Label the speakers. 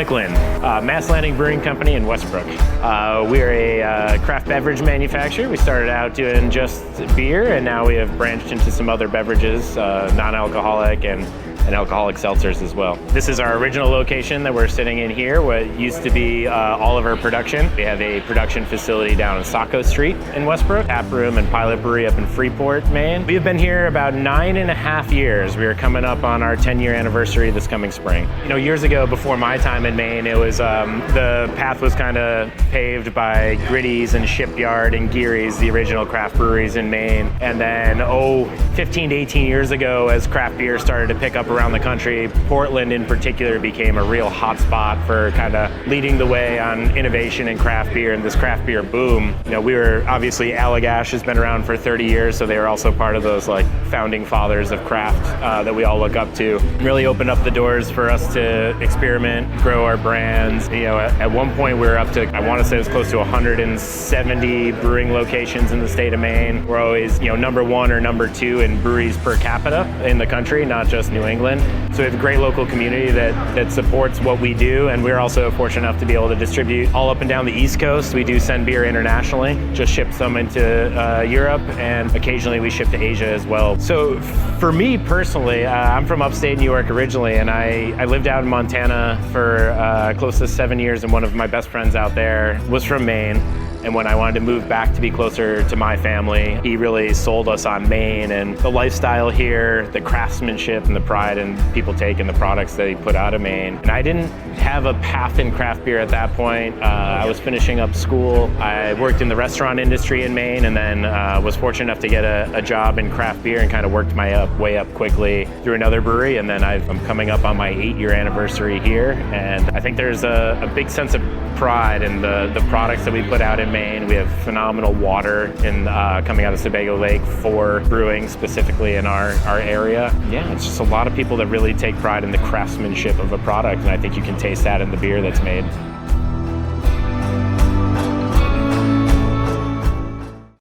Speaker 1: McLinn, Mast Brewing Company in Westbrook. We're a craft beverage manufacturer. We started out doing just beer, and now we have branched into some other beverages, non-alcoholic and alcoholic seltzers as well. This is our original location that we're sitting in here, what used to be all of our production. We have a production facility down in Saco Street in Westbrook, tap room and pilot brewery up in Freeport, Maine. We have been here about 9.5 years. We are coming up on our 10-year anniversary this coming spring. You know, years ago, before my time in Maine, it was the path was kind of paved by Gritty's and Shipyard and Geary's, the original craft breweries in Maine. And then, 15 to 18 years ago, as craft beer started to pick up around the country, Portland in particular became a real hot spot for kind of leading the way on innovation in craft beer and this craft beer boom. You know, we were obviously Allagash has been around for 30 years, so they were also part of those like founding fathers of craft that we all look up to. Really opened up the doors for us to experiment, grow our brands. You know, at one point we were up to, I want to say it was close to 170 brewing locations in the state of Maine. We're always, you know, number one or number two in breweries per capita in the country, not just New England. So we have a great local community that supports what we do, and we're also fortunate enough to be able to distribute all up and down the East Coast. We do send beer internationally, just ship some into Europe, and occasionally we ship to Asia as well. So for me personally, I'm from upstate New York originally, and I lived out in Montana for close to 7 years, and one of my best friends out there was from Maine. And when I wanted to move back to be closer to my family, he really sold us on Maine and the lifestyle here, the craftsmanship and the pride and people take in the products that he put out of Maine. And I didn't have a path in craft beer at that point. I was finishing up school. I worked in the restaurant industry in Maine, and then was fortunate enough to get a job in craft beer and kind of worked my way up quickly through another brewery. And then I'm coming up on my 8-year anniversary here. And I think there's a big sense of pride in the products that we put out in Maine. We have phenomenal water coming out of Sebago Lake for brewing specifically in our area. Yeah, it's just a lot of people that really take pride in the craftsmanship of a product, and I think you can taste that in the beer that's made.